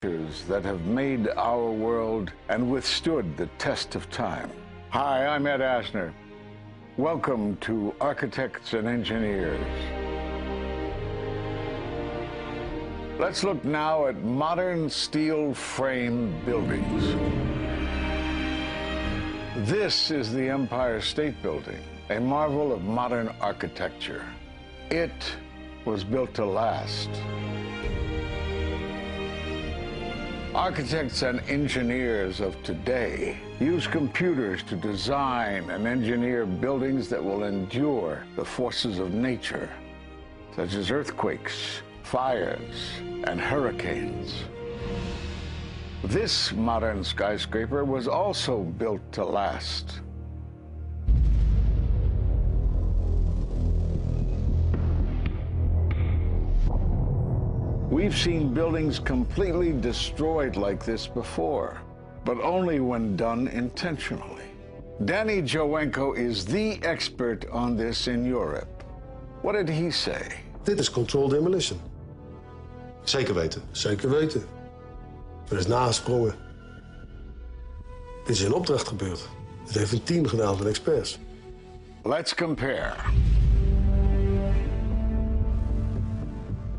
that have made our world and withstood the test of time. Hi, I'm Ed Asner. Welcome to Architects and Engineers. Let's look now at modern steel frame buildings. This is the Empire State Building, a marvel of modern architecture. It was built to last. Architects and engineers of today use computers to design and engineer buildings that will endure the forces of nature, such as earthquakes, fires, and hurricanes. This modern skyscraper was also built to last. We've seen buildings completely destroyed like this before, but only when done intentionally. Danny Jowenko is the expert on this in Europe. What did he say? Dit is controlled demolition. Zeker weten. Zeker weten. Er is nagesprongen. Dit is in opdracht gebeurd. Dit heeft een team gedaan van experts. Let's compare.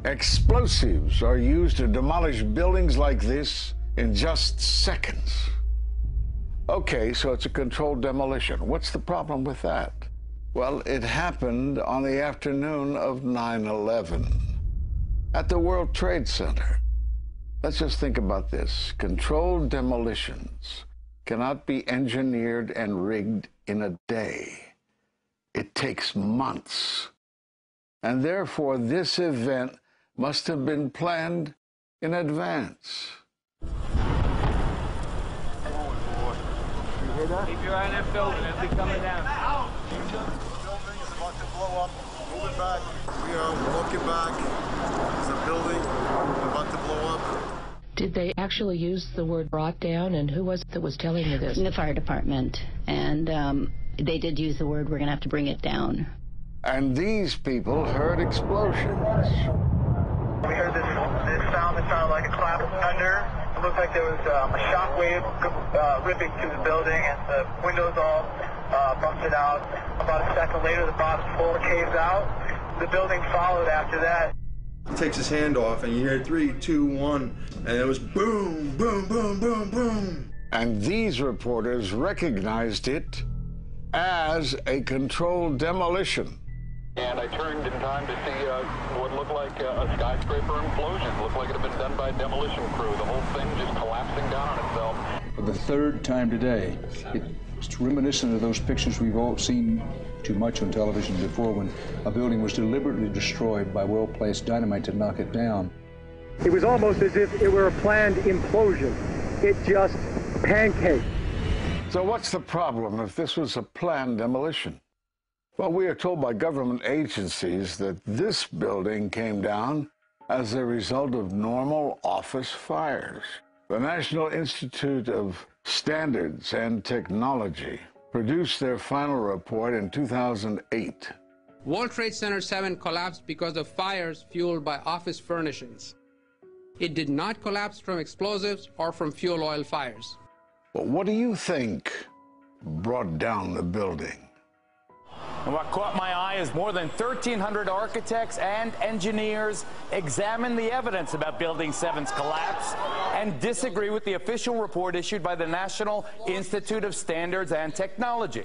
Explosives are used to demolish buildings like this in just seconds. Okay, so it's a controlled demolition. What's the problem with that? Well, it happened on the afternoon of 9/11 at the World Trade Center. Let's just think about this. Controlled demolitions cannot be engineered and rigged in a day. It takes months. And therefore, this event must have been planned in advance. You hear that? Keep your eye on that building. It'll be coming down. The building is about to blow up. Move it back. We are walking back. There's a building about to blow up. Did they actually use the word brought down, and who was it that was telling you this? The fire department, and they did use the word, we're going to have to bring it down. And these people heard explosions. We heard this sound that sounded like a clap of thunder. It looked like there was a shock wave ripping through the building, and the windows all busted out. About a second later, the bottom floor caves out. The building followed after that. He takes his hand off, and you hear 3, 2, 1, and it was boom, boom, boom, boom, boom. And these reporters recognized it as a controlled demolition. And I turned in time to see what looked like a skyscraper implosion. Looked like it had been done by a demolition crew. The whole thing just collapsing down on itself. For the third time today, it's reminiscent of those pictures we've all seen too much on television before, when a building was deliberately destroyed by well-placed dynamite to knock it down. It was almost as if it were a planned implosion. It just pancaked. So what's the problem if this was a planned demolition? Well, we are told by government agencies that this building came down as a result of normal office fires. The National Institute of Standards and Technology produced their final report in 2008. World Trade Center 7 collapsed because of fires fueled by office furnishings. It did not collapse from explosives or from fuel oil fires. But what do you think brought down the building? And what caught my eye is more than 1,300 architects and engineers examine the evidence about Building 7's collapse and disagree with the official report issued by the National Institute of Standards and Technology.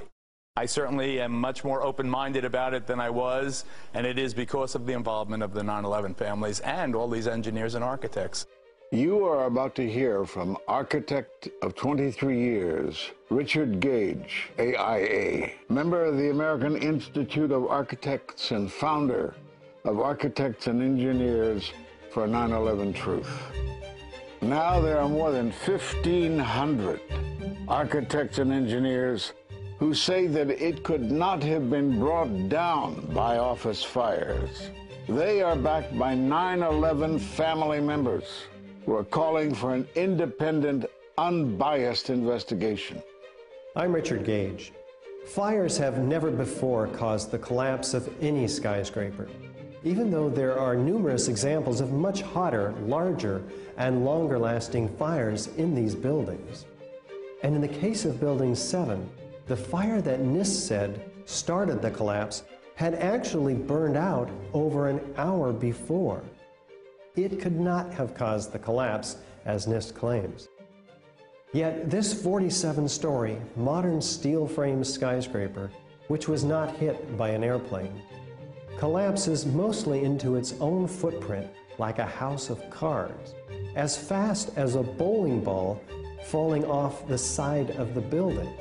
I certainly am much more open-minded about it than I was, and it is because of the involvement of the 9/11 families and all these engineers and architects. You are about to hear from architect of 23 years, Richard Gage, AIA, member of the American Institute of Architects and founder of Architects and Engineers for 9/11 Truth. Now there are more than 1,500 architects and engineers who say that it could not have been brought down by office fires. They are backed by 9/11 family members who are calling for an independent, unbiased investigation. I'm Richard Gage. Fires have never before caused the collapse of any skyscraper. even though there are numerous examples of much hotter, larger, and longer-lasting fires in these buildings. And in the case of Building 7, the fire that NIST said started the collapse had actually burned out over an hour before. It could not have caused the collapse, as NIST claims. Yet this 47-story, modern steel-frame skyscraper, which was not hit by an airplane, collapses mostly into its own footprint like a house of cards, as fast as a bowling ball falling off the side of the building,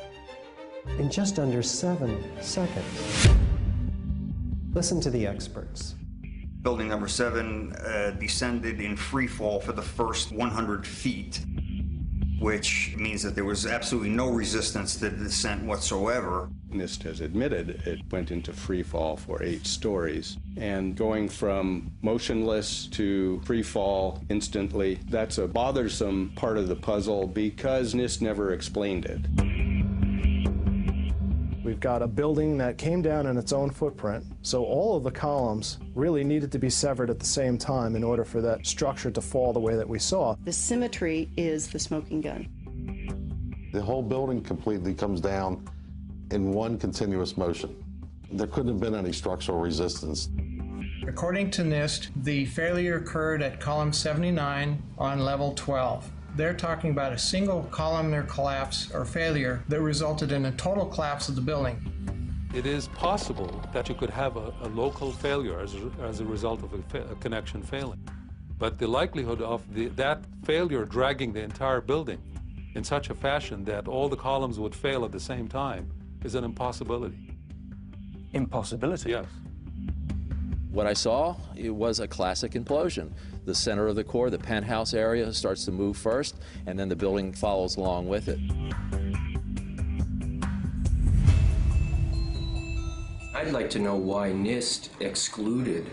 in just under 7 seconds. Listen to the experts. Building number 7 descended in free fall for the first 100 feet, which means that there was absolutely no resistance to the descent whatsoever. NIST has admitted it went into free fall for 8 stories. And going from motionless to free fall instantly, that's a bothersome part of the puzzle because NIST never explained it. We've got a building that came down in its own footprint, so all of the columns really needed to be severed at the same time in order for that structure to fall the way that we saw. The symmetry is the smoking gun. The whole building completely comes down in one continuous motion. There couldn't have been any structural resistance. According to NIST, the failure occurred at column 79 on level 12. They're talking about a single columnar collapse or failure that resulted in a total collapse of the building. It is possible that you could have a local failure as a result of a connection failing. But the likelihood of that failure dragging the entire building in such a fashion that all the columns would fail at the same time is an impossibility. Impossibility? Yes. What I saw, it was a classic implosion. The center of the core, the penthouse area, starts to move first, and then the building follows along with it. I'd like to know why NIST excluded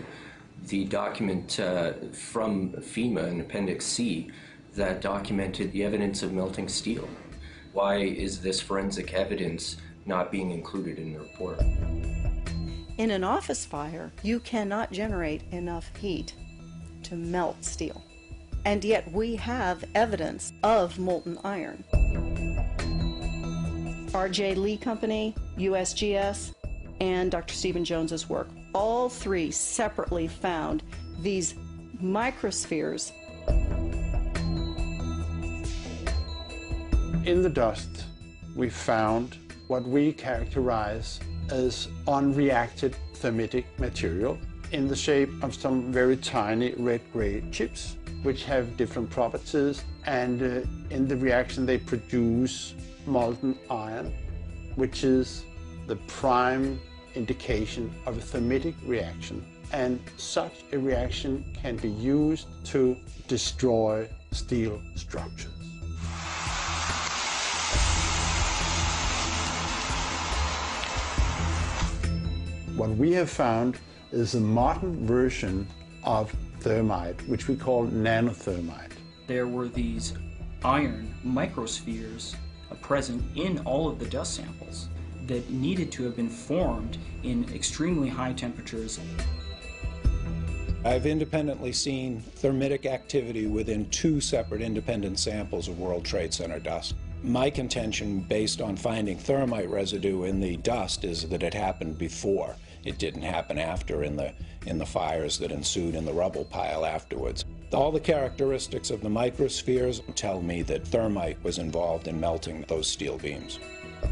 the document from FEMA in Appendix C that documented the evidence of melting steel. Why is this forensic evidence not being included in the report? In an office fire, you cannot generate enough heat to melt steel. And yet we have evidence of molten iron. R.J. Lee Company, USGS, and Dr. Stephen Jones's work, all three separately found these microspheres. In the dust, we found what we characterize as unreacted thermitic material in the shape of some very tiny red-gray chips, which have different properties, and in the reaction they produce molten iron, which is the prime indication of a thermitic reaction. And such a reaction can be used to destroy steel structures. What we have found is a modern version of thermite, which we call nanothermite. There were these iron microspheres present in all of the dust samples that needed to have been formed in extremely high temperatures. I've independently seen thermitic activity within 2 separate independent samples of World Trade Center dust. My contention, based on finding thermite residue in the dust, is that it happened before. It didn't happen after in the fires that ensued in the rubble pile afterwards. All the characteristics of the microspheres tell me that thermite was involved in melting those steel beams.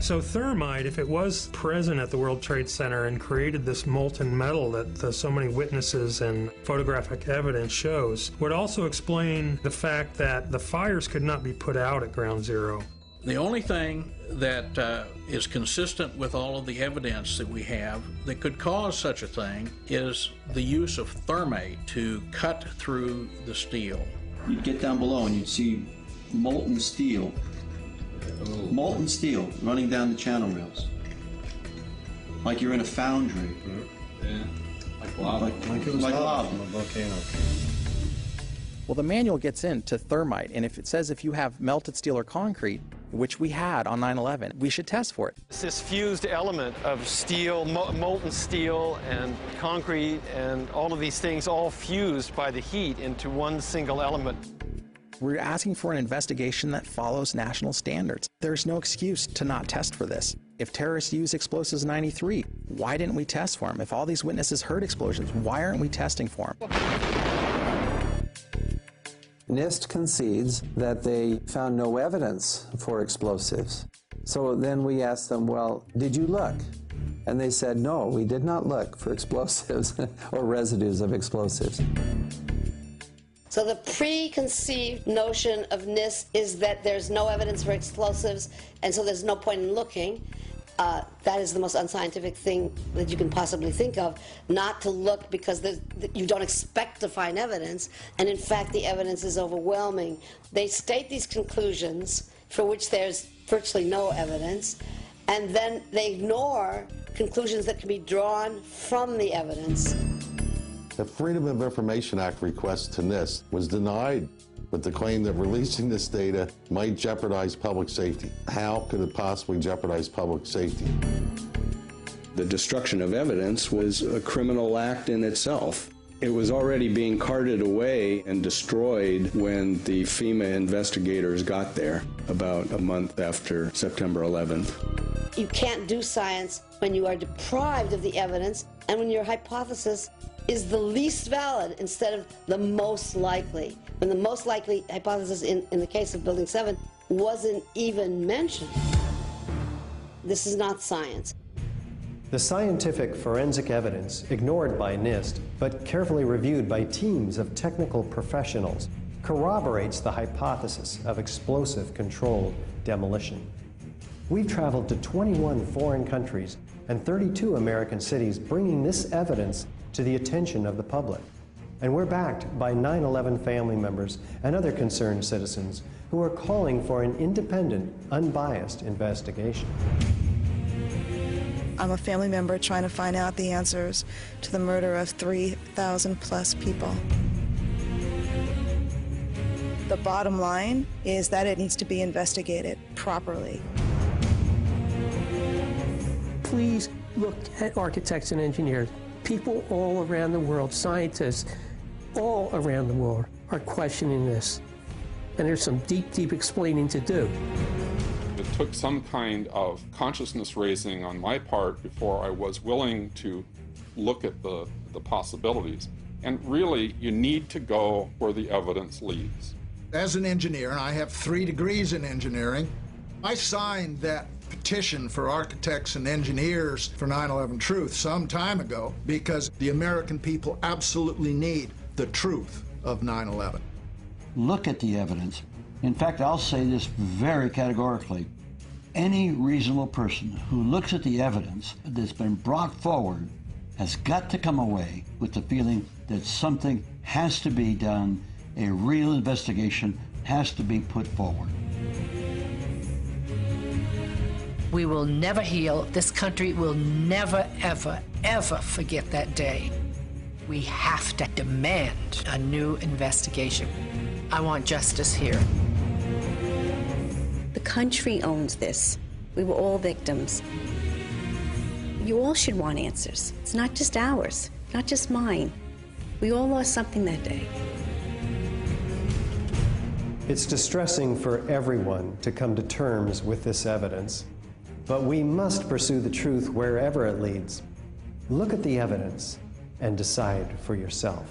So thermite, if it was present at the World Trade Center and created this molten metal that so many witnesses and photographic evidence shows, would also explain the fact that the fires could not be put out at Ground Zero. The only thing that is consistent with all of the evidence that we have that could cause such a thing is the use of thermite to cut through the steel. You'd get down below and you'd see molten steel running down the channel rails. Like you're in a foundry. Yeah. Like lava. Like it was lava. From a volcano. Well, the manual gets into thermite, and if it says if you have melted steel or concrete, which we had on 9/11. We should test for it. This fused element of steel, molten steel and concrete and all of these things all fused by the heat into one single element. We're asking for an investigation that follows national standards. There's no excuse to not test for this. If terrorists use explosives in 93, why didn't we test for them? If all these witnesses heard explosions, why aren't we testing for them? NIST concedes that they found no evidence for explosives. So then we asked them, well, did you look? And they said, no, we did not look for explosives or residues of explosives. So the preconceived notion of NIST is that there's no evidence for explosives, and so there's no point in looking. That is the most unscientific thing that you can possibly think of, not to look because you don't expect to find evidence, and in fact the evidence is overwhelming. They state these conclusions for which there's virtually no evidence, and then they ignore conclusions that can be drawn from the evidence. The Freedom of Information Act request to NIST was denied with the claim that releasing this data might jeopardize public safety. How could it possibly jeopardize public safety? The destruction of evidence was a criminal act in itself. It was already being carted away and destroyed when the FEMA investigators got there about a month after September 11th. You can't do science when you are deprived of the evidence and when your hypothesis is the least valid instead of the most likely. When the most likely hypothesis in the case of Building 7 wasn't even mentioned. This is not science. The scientific forensic evidence, ignored by NIST, but carefully reviewed by teams of technical professionals, corroborates the hypothesis of explosive-controlled demolition. We've traveled to 21 foreign countries and 32 American cities, bringing this evidence to the attention of the public. And we're backed by 9/11 family members and other concerned citizens who are calling for an independent, unbiased investigation. I'm a family member trying to find out the answers to the murder of 3,000 plus people. The bottom line is that it needs to be investigated properly. Please look at architects and engineers. People all around the world, scientists all around the world are questioning this. And there's some deep, deep explaining to do. It took some kind of consciousness raising on my part before I was willing to look at the possibilities. And really, you need to go where the evidence leads. As an engineer, and I have 3 degrees in engineering, I signed that petition for architects and engineers for 9/11 Truth some time ago because the American people absolutely need the truth of 9/11. Look at the evidence. In fact, I'll say this very categorically. Any reasonable person who looks at the evidence that's been brought forward has got to come away with the feeling that something has to be done, a real investigation has to be put forward. We will never heal. This country will never, ever, ever forget that day. We have to demand a new investigation. I want justice here. The country owns this. We were all victims. You all should want answers. It's not just ours, not just mine. We all lost something that day. It's distressing for everyone to come to terms with this evidence. But we must pursue the truth wherever it leads. Look at the evidence and decide for yourself.